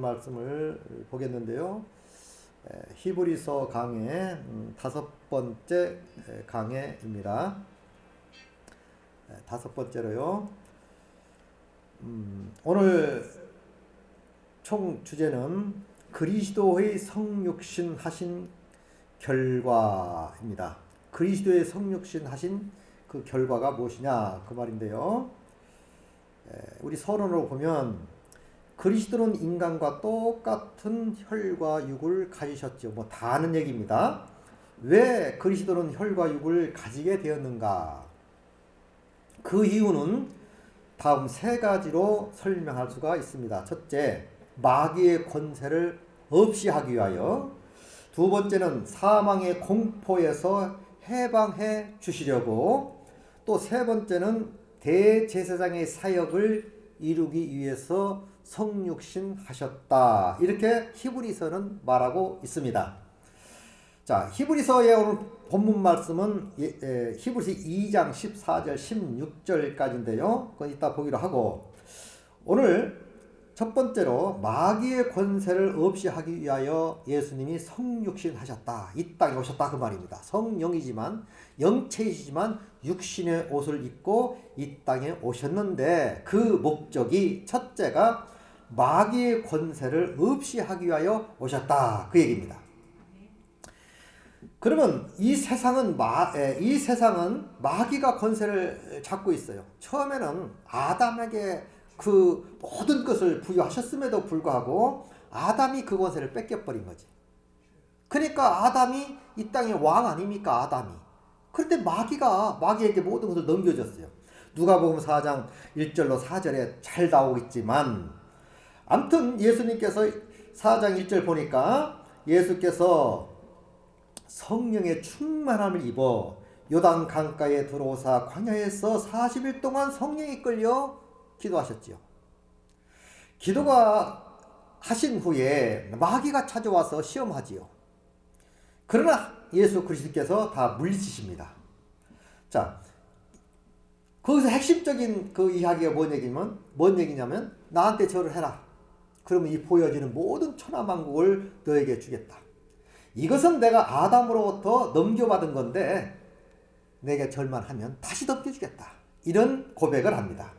말씀을 보겠는데요. 히브리서 강의 5번째 강해입니다. 5번째로요. 오늘 총 주제는 그리스도의 성육신 하신 결과입니다. 그리스도의 성육신 하신 그 결과가 무엇이냐 그 말인데요. 우리 서론으로 보면 그리스도는 인간과 똑같은 혈과 육을 가지셨죠. 다 아는 얘기입니다. 왜 그리스도는 혈과 육을 가지게 되었는가? 그 이유는 다음 3가지로 설명할 수가 있습니다. 첫째, 마귀의 권세를 없이 하기 위하여. 두 번째는 사망의 공포에서 해방해 주시려고. 또 세 번째는 대제사장의 사역을 이루기 위해서 성육신 하셨다. 이렇게 히브리서는 말하고 있습니다. 자, 히브리서의 오늘 본문 말씀은 히브리서 2장 14절 16절까지인데요. 그건 이따 보기로 하고, 오늘 첫 번째로 마귀의 권세를 없이 하기 위하여 예수님이 성육신 하셨다. 이 땅에 오셨다 그 말입니다. 성령이지만 영체이시지만 육신의 옷을 입고 이 땅에 오셨는데, 그 목적이 첫째가 마귀의 권세를 없이 하기 위하여 오셨다 그 얘기입니다. 그러면 이 세상은 마귀가 권세를 잡고 있어요. 처음에는 아담에게 그 모든 것을 부여하셨음에도 불구하고 아담이 그 권세를 뺏겨버린 거지. 그러니까 아담이 이 땅의 왕 아닙니까? 아담이. 그런데 마귀에게 모든 것을 넘겨줬어요. 누가복음 4장 1절로 4절에 잘 나오고 있지만, 아무튼 예수님께서 4장 1절 보니까 예수께서 성령의 충만함을 입어 요단 강가에 들어오사 광야에서 40일 동안 성령이 끌려 기도하셨지요. 기도가 하신 후에 마귀가 찾아와서 시험하지요. 그러나 예수 그리스도께서 다 물리치십니다. 자, 거기서 핵심적인 그 이야기가 뭔 얘기냐면, 나한테 절을 해라. 그러면 이 보여지는 모든 천하만국을 너에게 주겠다. 이것은 내가 아담으로부터 넘겨받은 건데 내게 절만 하면 다시 넘겨주겠다. 이런 고백을 합니다.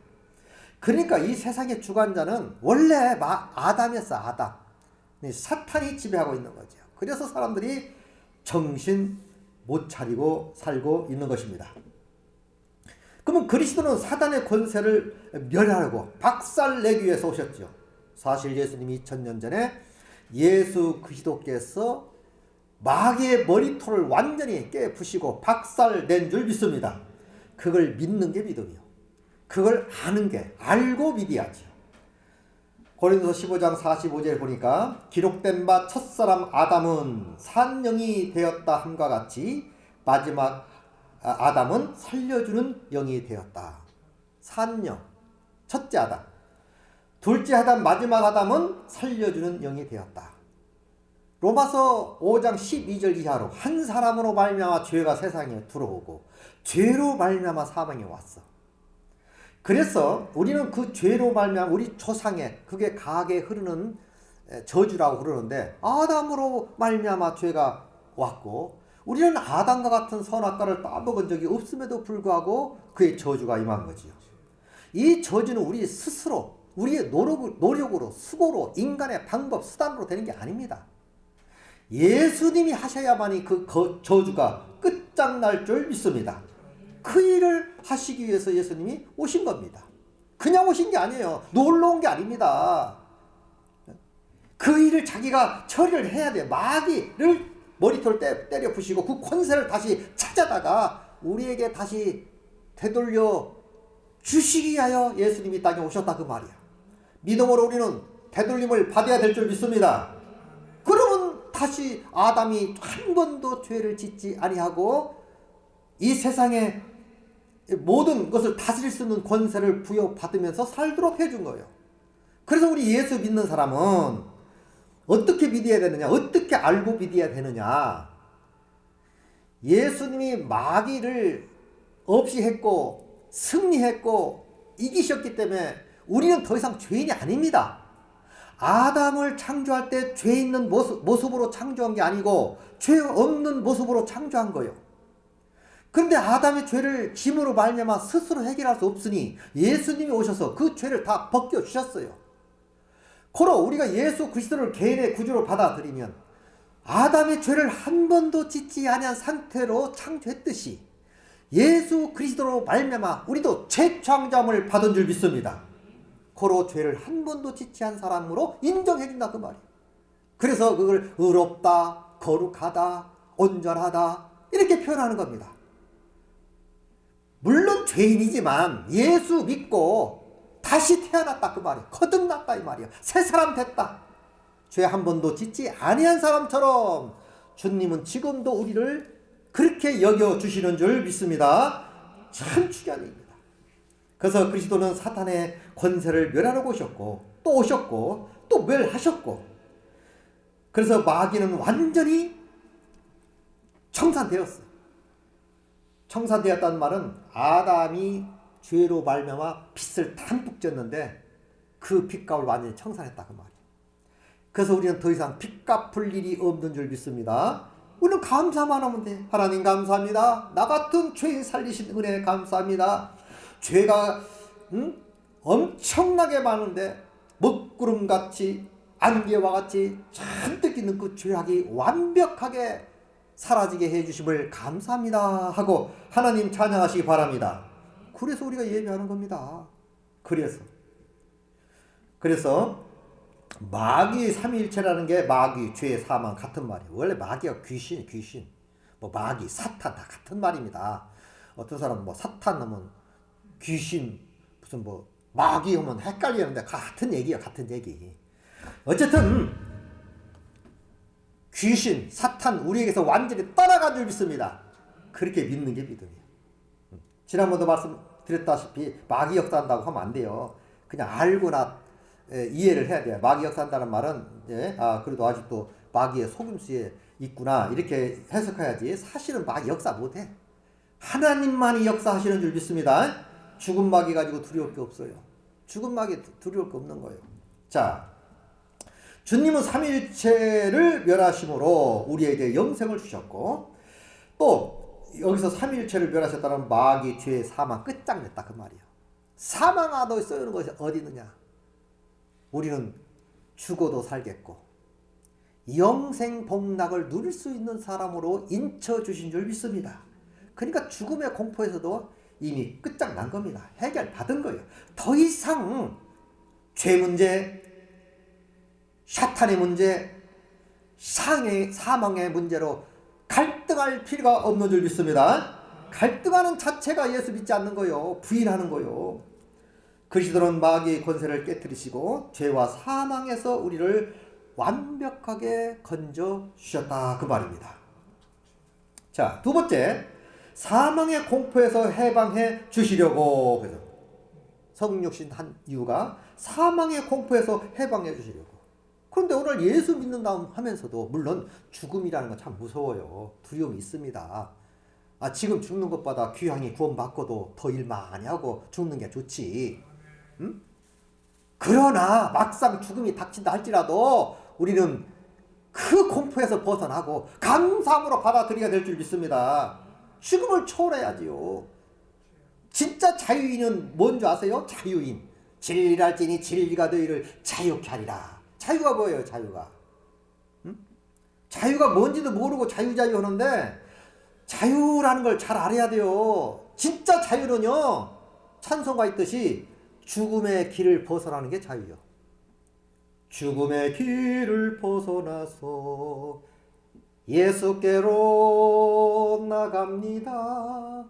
그러니까 이 세상의 주관자는 원래 아담이었어. 아담. 사탄이 지배하고 있는 거죠. 그래서 사람들이 정신 못 차리고 살고 있는 것입니다. 그러면 그리스도는 사단의 권세를 멸하려고 박살내기 위해서 오셨죠. 사실 예수님이 2000년 전에 예수 그리스도께서 마귀의 머리털을 완전히 깨부시고 박살낸 줄 믿습니다. 그걸 믿는 게 믿음이요. 그걸 아는 게, 알고 믿어야죠. 고린도서 15장 45절 보니까 기록된 바 첫사람 아담은 산영이 되었다 함과 같이 마지막 아담은 살려주는 영이 되었다. 산영, 첫째 아담. 둘째 아담, 마지막 아담은 살려주는 영이 되었다. 로마서 5장 12절 이하로 한 사람으로 말미암아 죄가 세상에 들어오고 죄로 말미암아 사망이 왔어. 그래서 우리는 그 죄로 말미암아 우리 조상의, 그게 가게 흐르는 저주라고 그러는데, 아담으로 말미암아 죄가 왔고 우리는 아담과 같은 선악과를 따먹은 적이 없음에도 불구하고 그의 저주가 임한 거지요. 이 저주는 우리 스스로, 우리의 노력으로, 수고로, 인간의 방법, 수단으로 되는 게 아닙니다. 예수님이 하셔야만이 그 저주가 끝장날 줄 믿습니다. 그 일을 하시기 위해서 예수님이 오신 겁니다. 그냥 오신 게 아니에요. 놀러 온 게 아닙니다. 그 일을 자기가 처리를 해야 돼요. 마귀를 머리털 때려 부시고 그 권세를 다시 찾아다가 우리에게 다시 되돌려 주시기 위하여 예수님이 땅에 오셨다 그 말이야. 믿음으로 우리는 되돌림을 받아야 될 줄 믿습니다. 그러면 다시 아담이 한 번도 죄를 짓지 아니하고 이 세상에 모든 것을 다스릴 수 있는 권세를 부여받으면서 살도록 해준 거예요. 그래서 우리 예수 믿는 사람은 어떻게 믿어야 되느냐, 어떻게 알고 믿어야 되느냐. 예수님이 마귀를 없이 했고 승리했고 이기셨기 때문에 우리는 더 이상 죄인이 아닙니다. 아담을 창조할 때 죄 있는 모습으로 창조한 게 아니고 죄 없는 모습으로 창조한 거예요. 그런데 아담의 죄를 짐으로 말미암아 스스로 해결할 수 없으니 예수님이 오셔서 그 죄를 다 벗겨주셨어요. 고로 우리가 예수 그리스도를 개인의 구주로 받아들이면 아담의 죄를 한 번도 짓지 아니한 상태로 창조했듯이 예수 그리스도로 말미암아 우리도 재창조함을 받은 줄 믿습니다. 고로 죄를 한 번도 짓지 않은 사람으로 인정해준다 그 말이에요. 그래서 그걸 의롭다, 거룩하다, 온전하다 이렇게 표현하는 겁니다. 물론 죄인이지만 예수 믿고 다시 태어났다 그 말이에요. 거듭났다 이 말이에요. 새 사람 됐다. 죄 한 번도 짓지 아니한 사람처럼 주님은 지금도 우리를 그렇게 여겨주시는 줄 믿습니다. 참 중요한 일입니다. 그래서 그리스도는 사탄의 권세를 멸하러 오셨고 또 오셨고 또 멸하셨고, 그래서 마귀는 완전히 청산되었어요. 청산되었다는 말은 아담이 죄로 말미암아 빚을 담뿍 졌는데 그 빚값을 완전히 청산했다 그 말이에요. 그래서 우리는 더 이상 빚 갚을 일이 없는 줄 믿습니다. 우리는 감사만 하면 돼. 하나님 감사합니다. 나 같은 죄인 살리신 은혜 감사합니다. 죄가 엄청나게 많은데 먹구름같이 안개와 같이 잔뜩 있는 그 죄악이 완벽하게 사라지게 해주심을 감사합니다 하고 하나님 찬양하시기 바랍니다. 그래서 우리가 예배하는 겁니다. 그래서 마귀의 삼위일체라는 게 마귀, 죄, 사망 같은 말이에요. 원래 마귀가 귀신, 뭐 마귀, 사탄 다 같은 말입니다. 어떤 사람은 뭐 사탄 하면 귀신, 무슨 뭐 마귀 하면 헷갈리는데 같은 얘기야, 같은 얘기. 어쨌든 귀신, 사탄 우리에게서 완전히 떠나간 줄 믿습니다. 그렇게 믿는 게 믿음이에요. 지난번도 말씀드렸다시피 마귀 역사한다고 하면 안 돼요. 그냥 알고나 이해를 해야 돼요. 마귀 역사한다는 말은 그래도 아직도 마귀의 속임수에 있구나 이렇게 해석해야지. 사실은 마귀 역사 못해. 하나님만이 역사하시는 줄 믿습니다. 죽은 마귀 가지고 두려울 게 없어요. 죽은 마귀 두려울 게 없는 거예요. 자, 주님은 삼위일체를 멸하심으로 우리에게 영생을 주셨고, 또 여기서 삼위일체를 멸하셨다는 마귀, 죄, 사망 끝장냈다 그 말이에요. 사망하도 쓰는 것이 어디 있느냐. 우리는 죽어도 살겠고 영생 복락을 누릴 수 있는 사람으로 인쳐주신 줄 믿습니다. 그러니까 죽음의 공포에서도 이미 끝장난 겁니다. 해결받은 거예요. 더 이상 죄 문제, 사탄의 문제, 사망의 문제로 갈등할 필요가 없는 줄 믿습니다. 갈등하는 자체가 예수 믿지 않는 거요. 부인하는 거요. 그리스도는 마귀의 권세를 깨뜨리시고 죄와 사망에서 우리를 완벽하게 건져 주셨다 그 말입니다. 자, 두 번째, 사망의 공포에서 해방해 주시려고. 그래서 성육신 한 이유가 사망의 공포에서 해방해 주시려고. 그런데 오늘 예수 믿는다 하면서도 물론 죽음이라는 건 참 무서워요. 두려움이 있습니다. 지금 죽는 것보다 귀향이 구원받고도 더 일 많이 하고 죽는 게 좋지. 그러나 막상 죽음이 닥친다 할지라도 우리는 그 공포에서 벗어나고 감사함으로 받아들여야 될 줄 믿습니다. 죽음을 초월해야지요. 진짜 자유인은 뭔지 아세요? 자유인. 진리랄지니 진리가 너희를 자유케 하리라. 자유가 뭐예요? 자유가. 자유가 뭔지도 모르고 자유 하는데 자유라는 걸 잘 알아야 돼요. 진짜 자유는요, 찬송가 있듯이 죽음의 길을 벗어나는 게 자유요. 죽음의 길을 벗어나서 예수께로 나갑니다.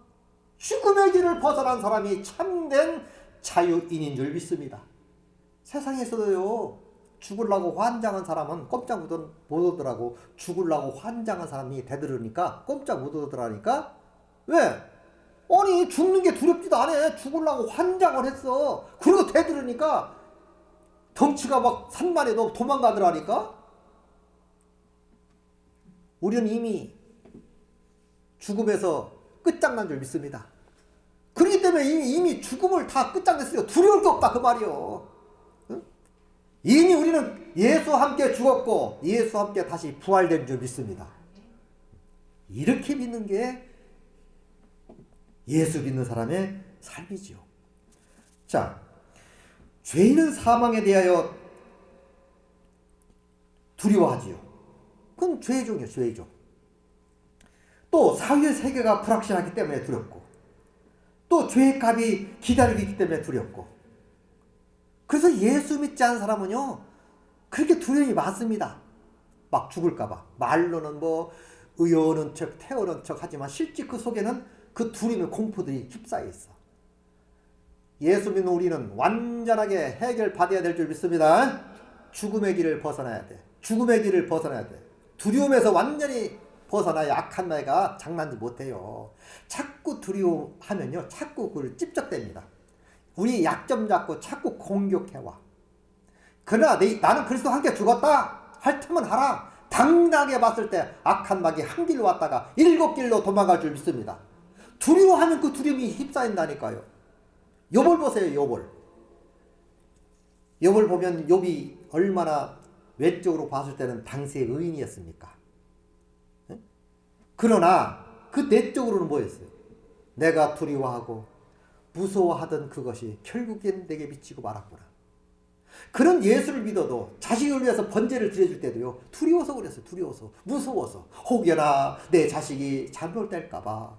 죽음의 길을 벗어난 사람이 참된 자유인인 줄 믿습니다. 세상에서도요, 죽으려고 환장한 사람은 꼼짝 못 오더라고. 죽으려고 환장한 사람이 대들으니까 꼼짝 못 오더라니까. 왜? 아니, 죽는 게 두렵지도 않아. 죽으려고 환장을 했어. 그리고 대들으니까 덩치가 막 산만해 너 도망가더라니까. 우리는 이미 죽음에서 끝장난 줄 믿습니다. 그렇기 때문에 이미 죽음을 다 끝장냈으니까 두려울 게 없다 그 말이요. 응? 이미 우리는 예수와 함께 죽었고 예수와 함께 다시 부활된 줄 믿습니다. 이렇게 믿는 게 예수 믿는 사람의 삶이지요. 자, 죄인은 사망에 대하여 두려워하지요. 그건 죄의 종이에요. 죄의 종. 또 사후의 세계가 불확실하기 때문에 두렵고, 또 죄의 값이 기다리고 있기 때문에 두렵고, 그래서 예수 믿지 않은 사람은요 그렇게 두려움이 많습니다. 막 죽을까봐 말로는 뭐 의여는 척 태어는 척 하지만 실제 그 속에는 그 두려움의 공포들이 휩싸여 있어. 예수 믿는 우리는 완전하게 해결받아야 될 줄 믿습니다. 죽음의 길을 벗어나야 돼. 죽음의 길을 벗어나야 돼. 두려움에서 완전히 벗어나야 악한 마귀가 장난도 못해요. 자꾸 두려워하면요 자꾸 그걸 찝적댑니다. 우리 약점 잡고 자꾸 공격해와. 그러나 나는 그리스도와 함께 죽었다 할 테면 하라. 당당하게 봤을 때 악한 마귀 한 길로 왔다가 7길로 도망갈 줄 믿습니다. 두려워하면 그 두려움이 휩싸인다니까요. 욥을 보세요. 욥을 보면 욥이 얼마나 외적으로 봤을 때는 당시의 의인이었습니까? 그러나 그 내적으로는 뭐였어요? 내가 두려워하고 무서워하던 그것이 결국엔 내게 미치고 말았구나. 그런 예수를 믿어도 자식을 위해서 번제를 드려줄 때도요 두려워서 그랬어요. 두려워서 무서워서 혹여나 내 자식이 잘못될까봐,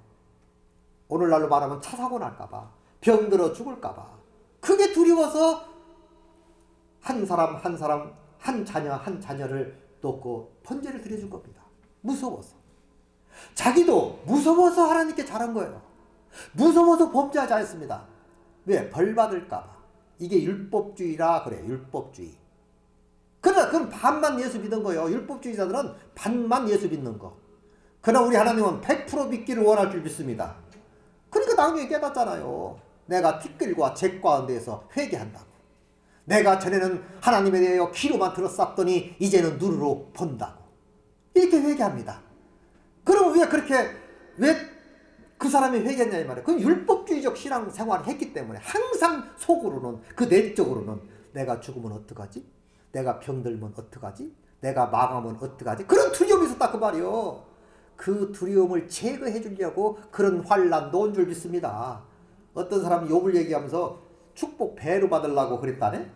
오늘날로 말하면 차 사고 날까봐, 병들어 죽을까봐, 그게 두려워서 한 사람 한 자녀를 놓고 번제를 드려준 겁니다. 무서워서. 자기도 무서워서 하나님께 잘한 거예요. 무서워서 범죄하지 않았습니다. 왜? 벌 받을까봐. 이게 율법주의라 그래. 율법주의. 그러나 그건 반만 예수 믿는 거예요. 율법주의자들은 반만 예수 믿는 거. 그러나 우리 하나님은 100% 믿기를 원할 줄 믿습니다. 그러니까 나중에 깨닫잖아요. 내가 티끌과 잭 가운데에서 회개한다고. 내가 전에는 하나님에 대하여 귀로만 들었었더니 이제는 눈으로 본다고. 이렇게 회개합니다. 그럼 왜 그 사람이 회개했냐 이 말이에요. 그건 율법주의적 신앙생활을 했기 때문에 항상 속으로는, 그 내적으로는 내가 죽으면 어떡하지? 내가 병들면 어떡하지? 내가 망하면 어떡하지? 그런 두려움이 있었다 그 말이요. 그 두려움을 제거해 주려고 그런 환난도 온 줄 믿습니다. 어떤 사람이 욥을 얘기하면서 축복 배로 받으려고 그랬다네?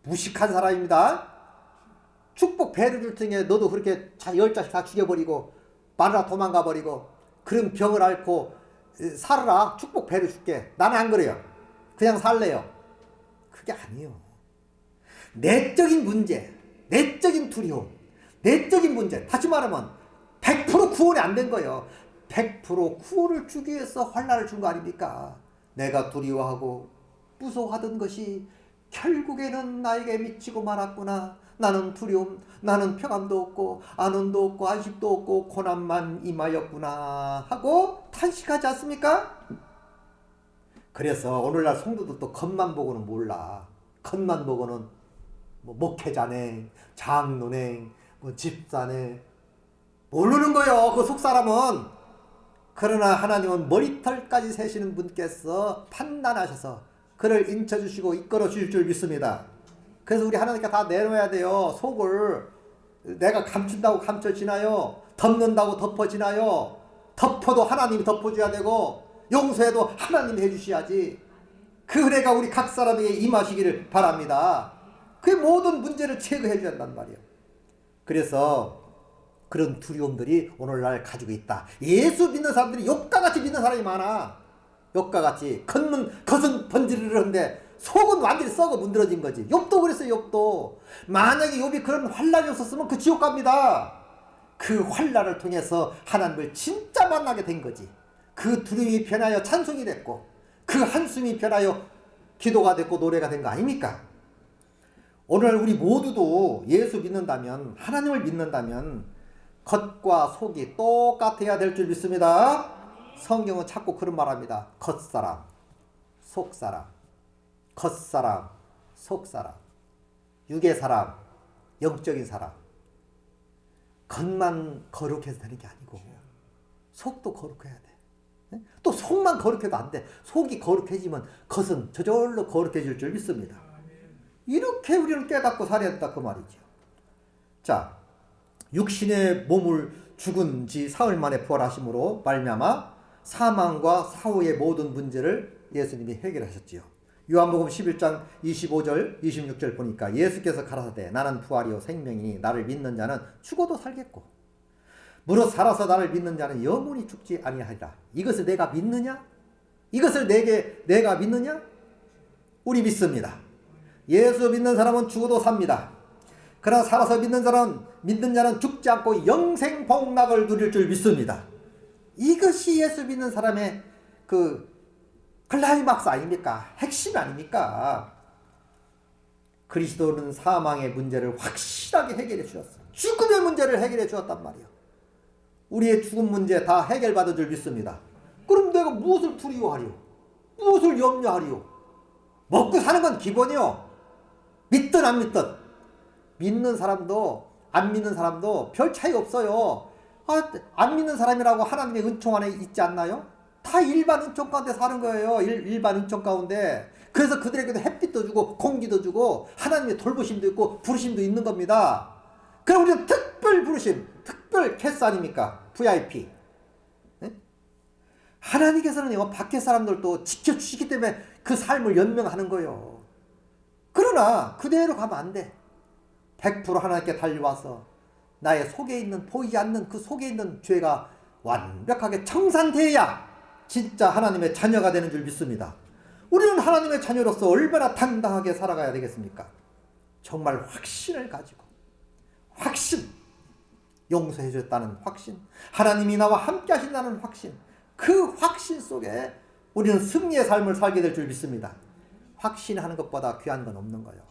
무식한 사람입니다. 축복 배로 줄 테니 너도 그렇게 10자식 다 죽여버리고 마누라 도망가버리고 그런 병을 앓고 살아라. 축복 배로 줄게. 나는 안 그래요. 그냥 살래요. 그게 아니에요. 내적인 문제, 내적인 두려움, 내적인 문제, 다시 말하면 100% 구원이 안 된 거예요. 100% 구원을 주기 위해서 환난을 준 거 아닙니까? 내가 두려워하고 무서워하던 것이 결국에는 나에게 미치고 말았구나. 나는 두려움, 나는 평안도 없고 안온도 없고 안식도 없고 고난만 임하였구나 하고 탄식하지 않습니까? 그래서 오늘날 성도들도 겉만 보고는 몰라. 겉만 보고는 뭐 목회자네, 장로네, 뭐 집사네 모르는 거요. 그 속사람은. 그러나 하나님은 머리털까지 세시는 분께서 판단하셔서 그를 인쳐주시고 이끌어 주실 줄 믿습니다. 그래서 우리 하나님께 다 내놓아야 돼요. 속을 내가 감춘다고 감춰지나요? 덮는다고 덮어지나요? 덮어도 하나님이 덮어줘야 되고 용서해도 하나님이 해주셔야지. 그 은혜가 우리 각 사람에게 임하시기를 바랍니다. 그 모든 문제를 제거해 줘야 한단 말이에요. 그래서 그런 두려움들이 오늘날 가지고 있다. 예수 믿는 사람들이 욥과같이 믿는 사람이 많아. 욥과같이 겉은 번지르르한데 속은 완전히 썩어 문드러진 거지. 욥도 그랬어요. 욥도 만약에 욥이 그런 환난이 없었으면 그 지옥 갑니다. 그 환난을 통해서 하나님을 진짜 만나게 된 거지. 그 두려움이 변하여 찬송이 됐고 그 한숨이 변하여 기도가 됐고 노래가 된 거 아닙니까? 오늘 우리 모두도 예수 믿는다면, 하나님을 믿는다면 겉과 속이 똑같아야 될 줄 믿습니다. 성경은 자꾸 그런 말합니다. 겉사람, 속사람, 겉사람, 속사람, 육의 사람, 영적인 사람. 겉만 거룩해서 되는 게 아니고 속도 거룩해야 돼. 또 속만 거룩해도 안 돼. 속이 거룩해지면 겉은 저절로 거룩해질 줄 믿습니다. 이렇게 우리는 깨닫고 살아야 된다 그 말이죠. 자, 육신의 몸을 죽은 지 사흘 만에 부활하심으로 말미암아 사망과 사후의 모든 문제를 예수님이 해결하셨지요. 요한복음 11장 25절 26절 보니까 예수께서 가라사대 나는 부활이요 생명이니 나를 믿는 자는 죽어도 살겠고 무릇 살아서 나를 믿는 자는 영원히 죽지 아니하리라. 이것을 내가 믿느냐? 이것을 내가 믿느냐? 우리 믿습니다. 예수 믿는 사람은 죽어도 삽니다. 그러나 살아서 믿는 자는 죽지 않고 영생 복락을 누릴 줄 믿습니다. 이것이 예수 믿는 사람의 그 클라이막스 아닙니까? 핵심 아닙니까? 그리스도는 사망의 문제를 확실하게 해결해 주셨어요. 죽음의 문제를 해결해 주었단 말이에요. 우리의 죽음 문제 다 해결받을 줄 믿습니다. 그럼 내가 무엇을 두려워하리요? 무엇을 염려하리요? 먹고 사는 건 기본이요. 믿든 안 믿든. 믿는 사람도 안 믿는 사람도 별 차이 없어요. 안 믿는 사람이라고 하나님의 은총 안에 있지 않나요? 다 일반 은총 가운데 사는 거예요. 일반 은총 가운데. 그래서 그들에게도 햇빛도 주고 공기도 주고 하나님의 돌보심도 있고 부르심도 있는 겁니다. 그럼 우리는 특별 부르심, 특별 캐스 아닙니까? VIP. 네? 하나님께서는 밖에 사람들도 지켜주시기 때문에 그 삶을 연명하는 거예요. 그러나 그대로 가면 안 돼. 100% 하나님께 달려와서 나의 속에 있는 보이지 않는 그 속에 있는 죄가 완벽하게 청산돼야 진짜 하나님의 자녀가 되는 줄 믿습니다. 우리는 하나님의 자녀로서 얼마나 당당하게 살아가야 되겠습니까? 정말 확신을 가지고 확신, 용서해 줬다는 확신, 하나님이 나와 함께 하신다는 확신, 그 확신 속에 우리는 승리의 삶을 살게 될 줄 믿습니다. 확신하는 것보다 귀한 건 없는 거예요.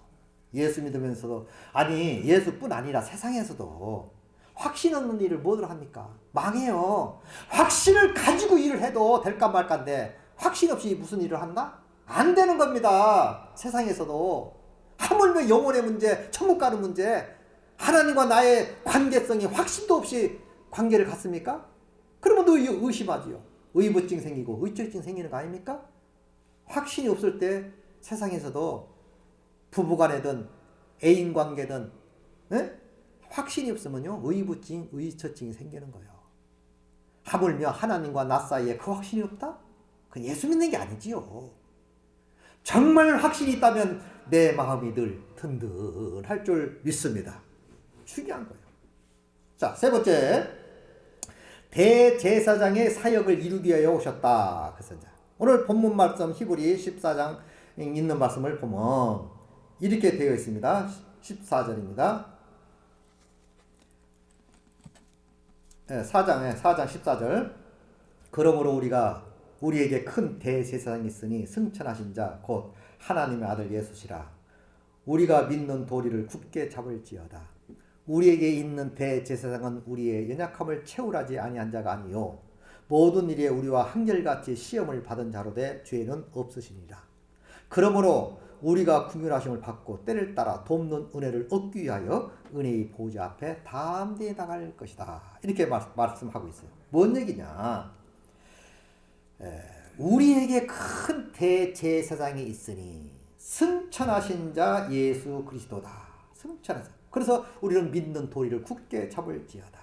예수 믿으면서도, 아니 예수뿐 아니라 세상에서도 확신 없는 일을 뭐들 합니까? 망해요. 확신을 가지고 일을 해도 될까 말까인데 확신 없이 무슨 일을 한다? 안 되는 겁니다. 세상에서도. 하물며 영혼의 문제, 천국 가는 문제, 하나님과 나의 관계성이 확신도 없이 관계를 갖습니까? 그러면 너 의심하지요. 의부증 생기고 의처증 생기는 거 아닙니까? 확신이 없을 때 세상에서도 부부간에든 애인 관계든 확신이 없으면요 의부증, 의처증이 생기는 거예요. 하물며 하나님과 나 사이에 그 확신이 없다? 그건 예수 믿는 게 아니지요. 정말 확신이 있다면 내 마음이 늘 든든할 줄 믿습니다. 중요한 거예요. 자, 세 번째, 대제사장의 사역을 이루기 위하여 오셨다. 그래서 오늘 본문 말씀 히브리 14장 있는 말씀을 보면 이렇게 되어 있습니다. 14절입니다. 4장 14절. 그러므로 우리에게 큰 대제사장이 있으니 승천하신 자 곧 하나님의 아들 예수시라. 우리가 믿는 도리를 굳게 잡을지어다. 우리에게 있는 대제사장은 우리의 연약함을 채울하지 아니한 자가 아니요 모든 일에 우리와 한결같이 시험을 받은 자로 돼 죄는 없으시니라. 그러므로 우리가 긍휼하심을 받고 때를 따라 돕는 은혜를 얻기 위하여 은혜의 보좌 앞에 담대히 나갈 것이다. 이렇게 말씀하고 있어요. 뭔 얘기냐? 우리에게 큰 대제사장이 있으니 승천하신 자 예수 그리스도다. 승천하신. 그래서 우리는 믿는 도리를 굳게 잡을지어다.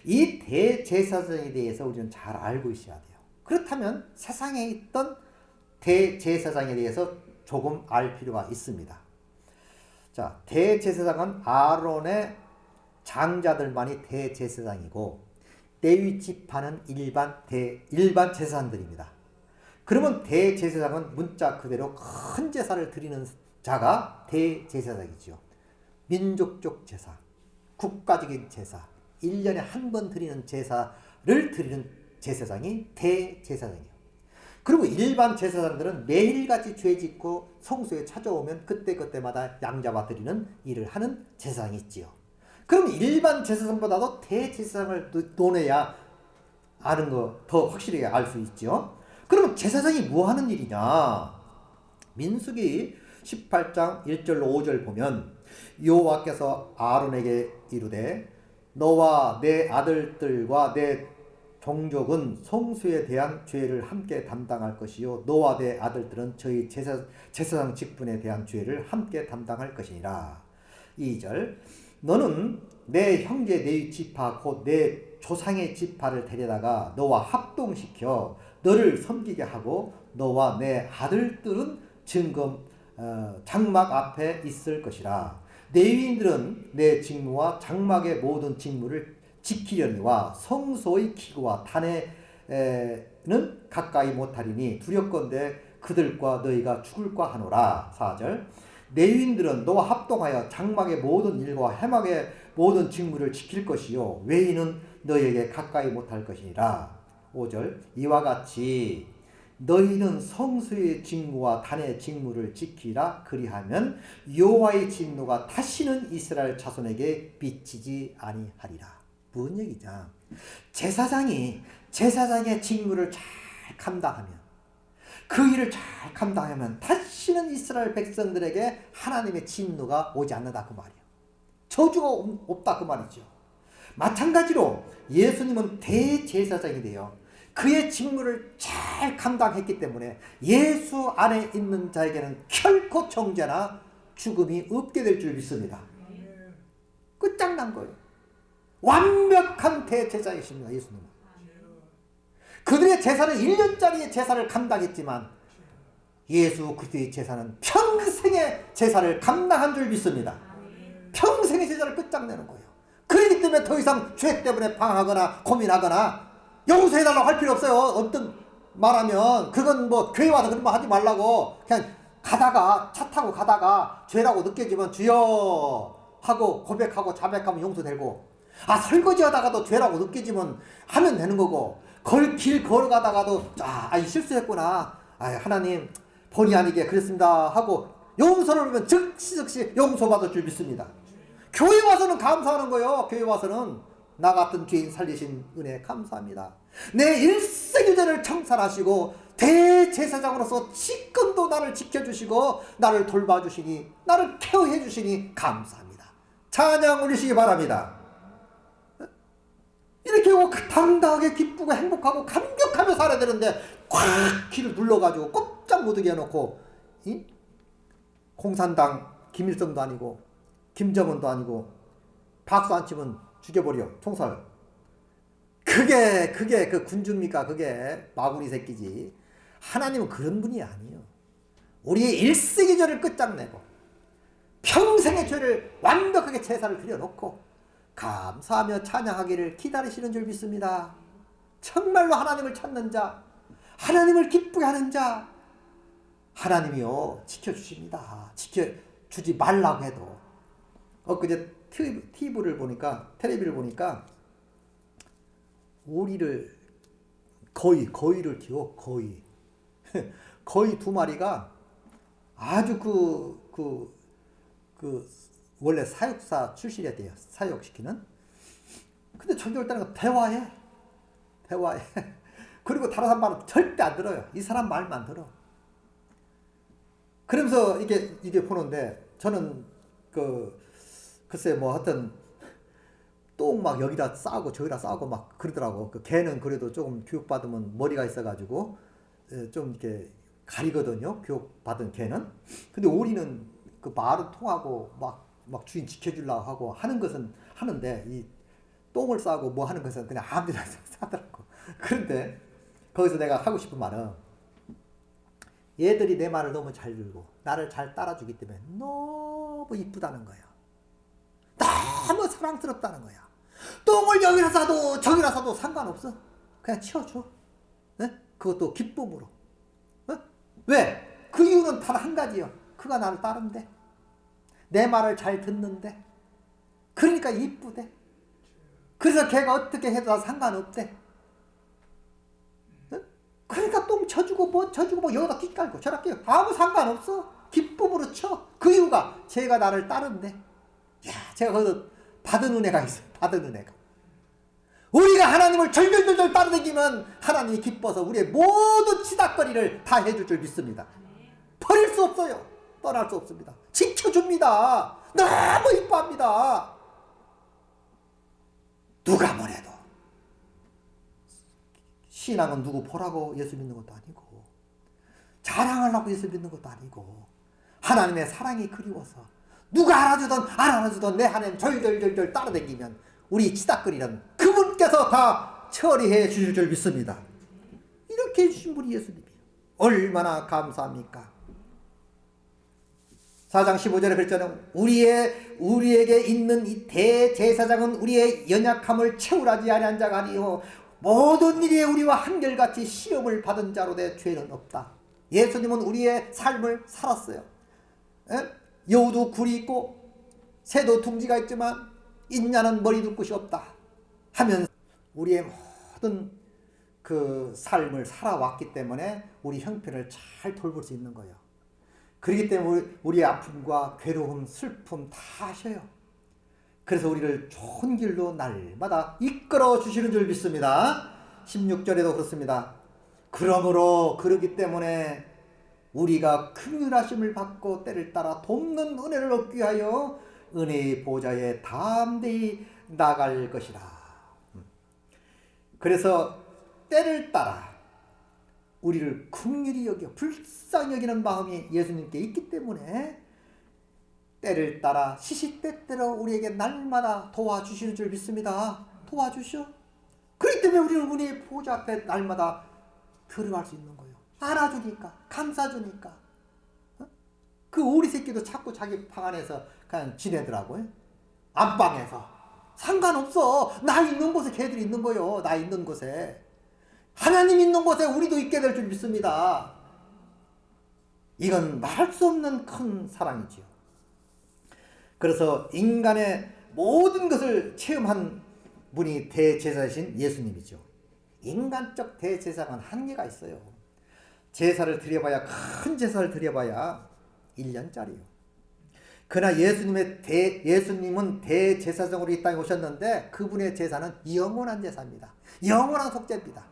이 대제사장에 대해서 우리는 잘 알고 있어야 돼요. 그렇다면 세상에 있던 대제사장에 대해서 조금 알 필요가 있습니다. 자, 대제사장은 아론의 장자들만이 대제사장이고 레위 지파는 일반 제사장들입니다. 그러면 대제사장은 문자 그대로 큰 제사를 드리는 자가 대제사장이죠. 민족적 제사, 국가적인 제사, 1년에 한 번 드리는 제사를 드리는 제사장이 대제사장이에요. 그리고 일반 제사장들은 매일같이 죄 짓고 성소에 찾아오면 그때그때마다 양잡아 드리는 일을 하는 제사장이 있지요. 그럼 일반 제사장보다도 대제사장을 논해야 아는 거 더 확실하게 알 수 있죠. 그러면 제사장이 뭐 하는 일이냐? 민수기 18장 1절로 5절 보면 여호와께서 아론에게 이르되 너와 내 아들들과 내 종족은 성소에 대한 죄를 함께 담당할 것이요 너와 내 아들들은 저희 제사장 직분에 대한 죄를 함께 담당할 것이니라. 2절 너는 내 형제 네 지파 곧 내 조상의 지파를 데려다가 너와 합동시켜 너를 섬기게 하고 너와 내 아들들은 장막 앞에 있을 것이라. 레위인들은 내 직무와 장막의 모든 직무를 지키려니와 성소의 기구와 단에는 가까이 못하리니 두렵건대 그들과 너희가 죽을까 하노라. 4절 레위인들은 너와 합동하여 장막의 모든 일과 회막의 모든 직무를 지킬 것이요 외인은 너희에게 가까이 못할 것이니라. 5절 이와 같이 너희는 성소의 직무와 단의 직무를 지키라. 그리하면 여호와의 진노가 다시는 이스라엘 자손에게 비치지 아니하리라. 무슨 얘기냐? 제사장의 직무를 잘 감당하면, 그 일을 잘 감당하면 다시는 이스라엘 백성들에게 하나님의 진노가 오지 않는다 그 말이에요. 저주가 없다 그 말이죠. 마찬가지로 예수님은 대제사장이 돼요. 그의 직무를 잘 감당했기 때문에 예수 안에 있는 자에게는 결코 정죄나 죽음이 없게 될 줄 믿습니다. 끝장난 거예요. 완벽한 대제사장이십니다. 예수님은. 그들의 제사는 1년짜리 제사를 감당했지만 예수 그리스도의 제사는 평생의 제사를 감당한 줄 믿습니다. 평생의 제사를 끝장내는 거예요. 그렇기 때문에 더 이상 죄 때문에 방황하거나 고민하거나 용서해달라고 할 필요 없어요. 어떤 말하면 그건 뭐 교회 와서 그런 말 하지 말라고, 그냥 가다가 차 타고 가다가 죄라고 느껴지면 주여 하고 고백하고 자백하면 용서되고, 설거지 하다가도 죄라고 느껴지면 하면 되는 거고, 길 걸어가다가도 실수했구나, 하나님 본의 아니게 그랬습니다 하고 용서를 하면 즉시 용서받을 줄 믿습니다. 교회 와서는 감사하는 거예요. 교회 와서는 나 같은 죄인 살리신 은혜 감사합니다. 내 일생유전을 청산하시고 대제사장으로서 지금도 나를 지켜주시고 나를 돌봐주시니, 나를 케어해 주시니 감사합니다. 찬양 올리시기 바랍니다. 이렇게 당당하게 기쁘고 행복하고 감격하며 살아야 되는데 꽉 귀를 눌러가지고 꼼짝 못하게 해놓고, 공산당 김일성도 아니고 김정은도 아니고 박수 안 치면 죽여버려, 총살. 그게 그 군주입니까? 그게 마구니 새끼지. 하나님은 그런 분이 아니에요. 우리의 일생의 죄를 끝장내고 평생의 죄를 완벽하게 제사를 드려놓고 감사하며 찬양하기를 기다리시는 줄 믿습니다. 정말로 하나님을 찾는 자, 하나님을 기쁘게 하는 자, 하나님이요 지켜주십니다. 지켜주지 말라고 해도. 엊그제 TV를 보니까, 텔레비를 보니까 오리를 거위를 키워. 거위 두 마리가 아주 원래 사육사 출신이었대요. 사육시키는. 근데 전쟁을 따는 거 대화해. 그리고 다른 사람 말은 절대 안 들어요. 이 사람 말만 들어. 그러면서 이게 보는데 저는 글쎄 뭐 하여튼 똥 막 여기다 싸고 저기다 싸고 막 그러더라고. 그 개는 그래도 조금 교육받으면 머리가 있어가지고 좀 이렇게 가리거든요. 교육받은 개는. 근데 오리는 그 말은 통하고 막 주인 지켜주려고 하고 하는 것은 하는데, 이 똥을 싸고 뭐 하는 것은 그냥 아무데나 싸더라고. 그런데 거기서 내가 하고 싶은 말은, 얘들이 내 말을 너무 잘 들고 나를 잘 따라주기 때문에 너무 이쁘다는 거야. 너무 사랑스럽다는 거야. 똥을 여기라 싸도 저기라 싸도 상관없어. 그냥 치워줘. 네? 그것도 기쁨으로. 왜? 그 이유는 단 한 가지요. 그가 나를 따른대. 내 말을 잘 듣는데. 그러니까 이쁘대. 그래서 걔가 어떻게 해도 다 상관없대. 그러니까 똥 쳐주고 뭐 여기다 끼 깔고 저라 끼고 아무 상관없어. 기쁨으로 쳐. 그 이유가 제가 나를 따른대. 야, 제가 거기서 받은 은혜가 있어요. 받은 은혜가. 우리가 하나님을 절절절절 따르기면 하나님이 기뻐서 우리의 모든 치닥거리를 다 해줄 줄 믿습니다. 버릴 수 없어요. 떠날 수 없습니다. 지켜줍니다. 너무 이뻐합니다. 누가 뭐래도 신앙은 누구 보라고 예수 믿는 것도 아니고 자랑하려고 예수 믿는 것도 아니고 하나님의 사랑이 그리워서 누가 알아주든 안 알아주든 내 하나님 절절절절 따라다니면 우리 치닥거리는 그분께서 다 처리해 주실 줄 믿습니다. 이렇게 해주신 분이 예수님이에요. 얼마나 감사합니까? 4장 15절에 그랬잖아요. 우리에게 있는 이 대제사장은 우리의 연약함을 채우라지 아니한 자가 아니요 모든 일에 우리와 한결같이 시험을 받은 자로 내 죄는 없다. 예수님은 우리의 삶을 살았어요. 여우도 굴이 있고 새도 둥지가 있지만 인자는 머리 둘 곳이 없다 하면서 우리의 모든 그 삶을 살아왔기 때문에 우리 형편을 잘 돌볼 수 있는 거예요. 그렇기 때문에 우리의 아픔과 괴로움, 슬픔 다 아셔요. 그래서 우리를 좋은 길로 날마다 이끌어 주시는 줄 믿습니다. 16절에도 그렇습니다. 그러므로 그러기 때문에 우리가 긍휼하심을 받고 때를 따라 돕는 은혜를 얻기 위하여 은혜의 보좌에 담대히 나갈 것이라. 그래서 때를 따라 우리를 긍휼히 여겨 불쌍히 여기는 마음이 예수님께 있기 때문에 때를 따라 시시때때로 우리에게 날마다 도와주시는 줄 믿습니다. 도와주셔. 그렇기 때문에 우리는 은혜의 보좌 앞에 날마다 들어갈 수 있는 거예요. 알아주니까, 감싸주니까. 그 오리 새끼도 자꾸 자기 방 안에서 그냥 지내더라고요. 안방에서. 상관없어. 나 있는 곳에 걔들이 있는 거예요. 나 있는 곳에. 하나님 있는 곳에 우리도 있게 될 줄 믿습니다. 이건 말할 수 없는 큰 사랑이지요. 그래서 인간의 모든 것을 체험한 분이 대제사신 예수님이죠. 인간적 대제사는 한계가 있어요. 제사를 드려봐야, 큰 제사를 드려봐야 1년짜리요. 그러나 예수님은 대제사장으로 이 땅에 오셨는데 그분의 제사는 영원한 제사입니다. 영원한 속죄입니다.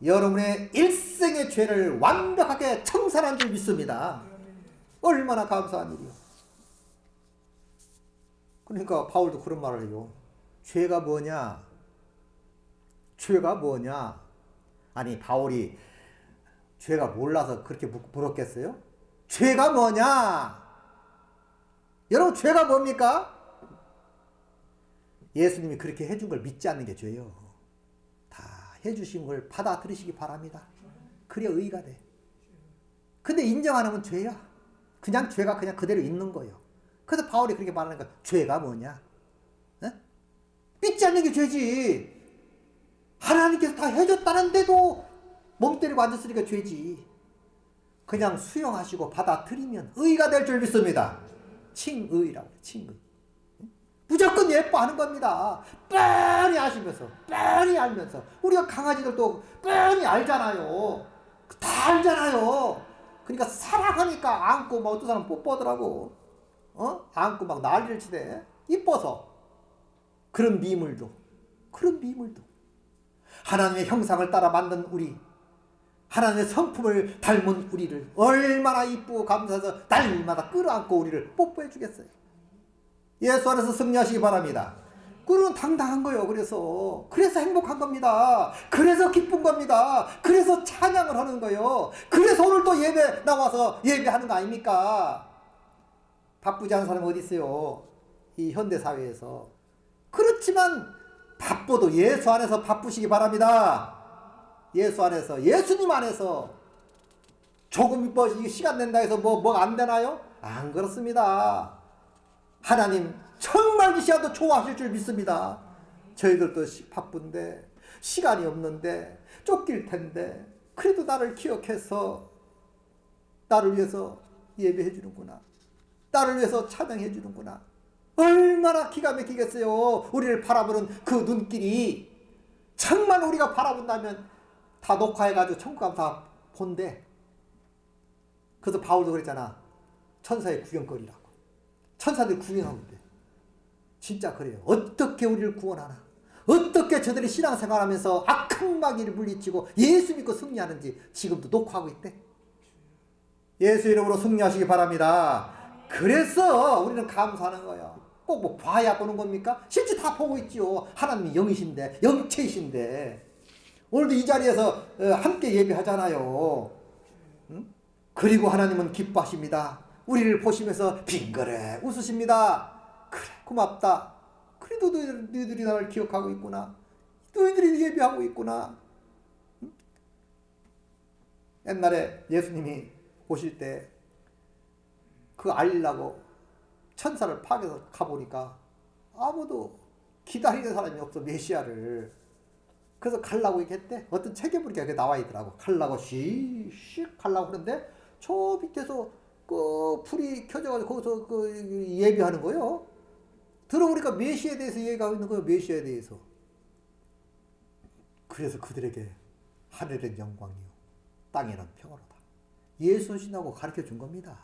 여러분의 일생의 죄를 완벽하게 청산한 줄 믿습니다. 얼마나 감사한 일이요. 그러니까 바울도 그런 말을 해요. 죄가 뭐냐? 죄가 뭐냐? 아니 바울이 죄가 몰라서 그렇게 물었겠어요? 죄가 뭐냐? 여러분 죄가 뭡니까? 예수님이 그렇게 해준 걸 믿지 않는 게 죄예요. 다 해주신 걸 받아들이시기 바랍니다. 그래야 의가 돼. 근데 인정 안 하면 죄야. 그냥 죄가 그냥 그대로 있는 거예요. 그래서 바울이 그렇게 말하는 거야. 죄가 뭐냐? 에? 믿지 않는 게 죄지. 하나님께서 다 해줬다는데도 멍 때리고 앉았으니까 죄지. 그냥 수용하시고 받아들이면 의가 될 줄 믿습니다. 칭의라고 해요. 칭의. 무조건 예뻐하는 겁니다. 뻔히 아시면서, 뻔히 알면서. 우리가 강아지들도 뻔히 알잖아요. 다 알잖아요. 그러니까 사랑하니까 안고 막 어떤 사람 뽀뽀하더라고. 안고 막 난리를 치대. 이뻐서. 그런 미물도. 하나님의 형상을 따라 만든 우리, 하나님의 성품을 닮은 우리를 얼마나 이쁘고 감사해서 날마다 끌어안고 우리를 뽀뽀해 주겠어요. 예수 안에서 승리하시기 바랍니다. 그건 당당한 거예요. 그래서 행복한 겁니다. 그래서 기쁜 겁니다. 그래서 찬양을 하는 거예요. 그래서 오늘 또 예배 나와서 예배하는 거 아닙니까? 바쁘지 않은 사람이 어디 있어요? 이 현대사회에서. 그렇지만 바빠도 예수 안에서 바쁘시기 바랍니다. 예수 안에서, 예수님 안에서. 조금 뭐 시간 낸다 해서 뭐 안 되나요? 안 그렇습니다. 하나님 정말 이 시간도 좋아하실 줄 믿습니다. 저희들도 바쁜데, 시간이 없는데, 쫓길 텐데, 그래도 나를 기억해서 나를 위해서 예배해 주는구나. 나를 위해서 찬양해 주는구나. 얼마나 기가 막히겠어요. 우리를 바라보는 그 눈길이. 정말 우리가 바라본다면 다 녹화해가지고 천국 가면 다 본대. 그래서 바울도 그랬잖아. 천사의 구경거리라고. 천사들이 구경하고 있대. 진짜 그래요. 어떻게 우리를 구원하나. 어떻게 저들이 신앙생활하면서 악한 마귀를 물리치고 예수 믿고 승리하는지 지금도 녹화하고 있대. 예수 이름으로 승리하시기 바랍니다. 그래서 우리는 감사하는 거예요. 꼭 뭐 봐야 보는 겁니까? 실제 다 보고 있지요. 하나님이 영이신데, 영체이신데. 오늘도 이 자리에서 함께 예배하잖아요. 응? 그리고 하나님은 기뻐하십니다. 우리를 보시면서 빙그레 웃으십니다. 그래 고맙다. 그래도 너희들이 나를 기억하고 있구나. 너희들이 예배하고 있구나. 응? 옛날에 예수님이 오실 때 그 알리려고 천사를 파괴해서 가보니까 아무도 기다리는 사람이 없어, 메시아를. 그래서 가려고 얘기했대. 어떤 책에 보니까 그게 나와 있더라고. 가려고 씩 가려고 그러는데 저 밑에서 그 불이 켜져가지고 거기서 그 예배하는 거예요. 들어보니까 메시아에 대해서 얘기하고 있는 거예요. 메시아에 대해서. 그래서 그들에게 하늘은 영광이요 땅에는 평화로다. 예수 신하고 가르쳐 준 겁니다.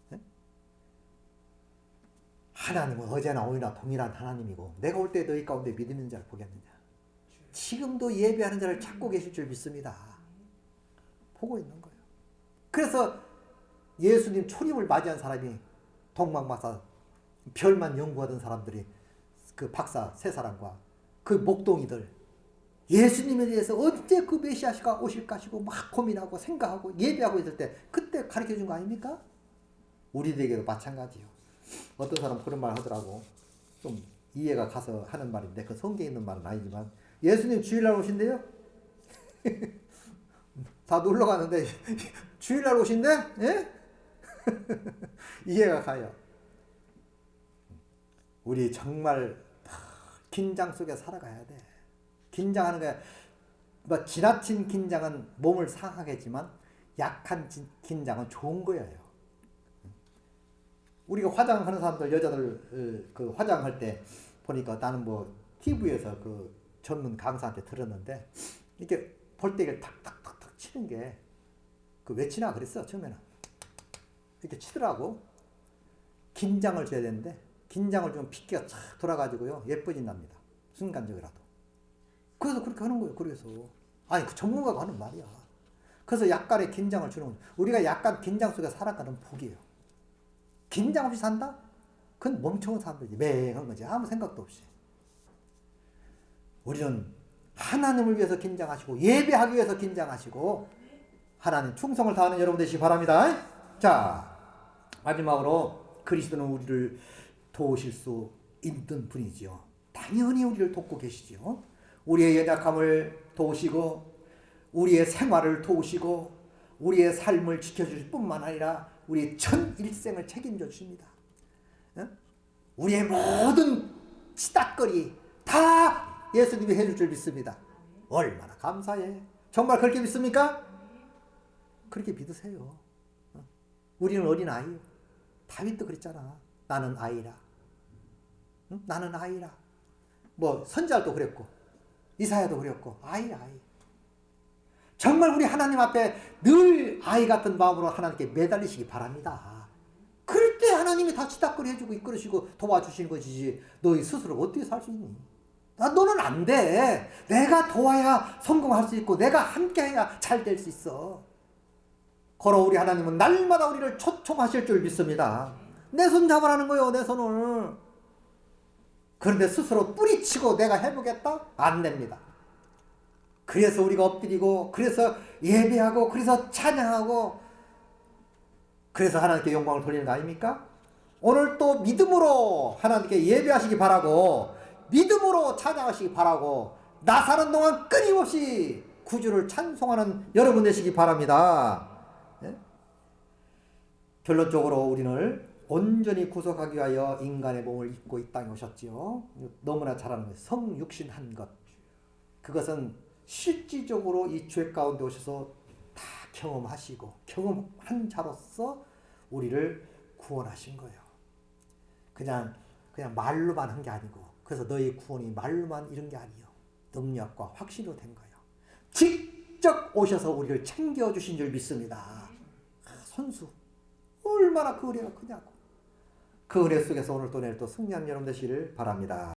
네? 하나님은 어제나 오늘나 동일한 하나님이고 내가 올 때 너희 가운데 믿는 자를 보겠느냐. 지금도 예배하는 자를 찾고 계실 줄 믿습니다. 보고 있는 거예요. 그래서 예수님 초림을 맞이한 사람이 동방박사 별만 연구하던 사람들이 그 박사 세 사람과 그 목동이들 예수님에 대해서 언제 그 메시아가 오실까 하시고 막 고민하고 생각하고 예배하고 있을 때 그때 가르쳐 준 거 아닙니까? 우리들에게도 마찬가지요. 어떤 사람 그런 말 하더라고. 좀 이해가 가서 하는 말인데 그 성경에 있는 말은 아니지만 예수님 주일날 오신대요? 다 놀러 가는데 주일날 오신대? 예? 이해가 가요. 우리 정말 긴장 속에 살아가야 돼. 긴장하는 게 뭐 지나친 긴장은 몸을 상하겠지만 약한 긴장은 좋은 거예요. 우리가 화장하는 사람들 여자들 그 화장할 때 보니까 나는 뭐 TV에서 그 전문 강사한테 들었는데 이렇게 볼때기를 탁탁탁탁 치는 게 그 왜 치나 그랬어 처음에는. 이렇게 치더라고. 긴장을 줘야 되는데 긴장을 주면 핏기가 착 돌아가지고요 예뻐진답니다. 순간적이라도. 그래서 그렇게 하는 거예요. 그래서 아니 그 전문가가 하는 말이야. 그래서 약간의 긴장을 주는 거예요. 우리가 약간 긴장 속에 살아가는 복이에요. 긴장 없이 산다? 그건 멍청한 사람들이지. 맹한 거지. 아무 생각도 없이. 우리는 하나님을 위해서 긴장하시고 예배하기 위해서 긴장하시고 하나님 충성을 다하는 여러분 되시기 바랍니다. 자, 마지막으로 그리스도는 우리를 도우실 수 있는 분이지요. 당연히 우리를 돕고 계시지요. 우리의 연약함을 도우시고 우리의 생활을 도우시고 우리의 삶을 지켜주실 뿐만 아니라 우리의 전 일생을 책임져 주십니다. 우리의 모든 치닥거리 다 예수님이 해줄 줄 믿습니다. 얼마나 감사해. 정말 그렇게 믿습니까? 그렇게 믿으세요. 우리는 어린아이요. 다윗도 그랬잖아. 나는 아이라. 응? 나는 아이라. 뭐 선지자도 그랬고 이사야도 그랬고 아이라 아이. 정말 우리 하나님 앞에 늘 아이 같은 마음으로 하나님께 매달리시기 바랍니다. 그럴 때 하나님이 다 치닥거리 해주고 이끌으시고 도와주시는 것이지 너희 스스로 어떻게 살 수 있니? 너는 안 돼. 내가 도와야 성공할 수 있고 내가 함께해야 잘 될 수 있어. 걸어 우리 하나님은 날마다 우리를 초청하실 줄 믿습니다. 내 손 잡으라는 거예요. 내 손을. 그런데 스스로 뿌리치고 내가 해보겠다? 안 됩니다. 그래서 우리가 엎드리고 그래서 예배하고 그래서 찬양하고 그래서 하나님께 영광을 돌리는 거 아닙니까? 오늘 또 믿음으로 하나님께 예배하시기 바라고 믿음으로 찬양하시기 바라고 나 사는 동안 끊임없이 구주를 찬송하는 여러분 되시기 바랍니다. 네? 결론적으로 우리는 온전히 구속하기 위하여 인간의 몸을 입고 이 땅에 오셨지요. 너무나 잘 아는 거예요. 성육신 한 것. 그것은 실질적으로 이 죄 가운데 오셔서 다 경험하시고 경험한 자로서 우리를 구원하신 거예요. 그냥 말로만 한 게 아니고 그래서 너희 구원이 말로만 이런 게 아니요. 능력과 확신으로 된 거예요. 직접 오셔서 우리를 챙겨주신 줄 믿습니다. 선수. 얼마나 그 은혜가 크냐고. 그 은혜 속에서 오늘 또 내일 또 승리하는 여러분 되시기를 바랍니다.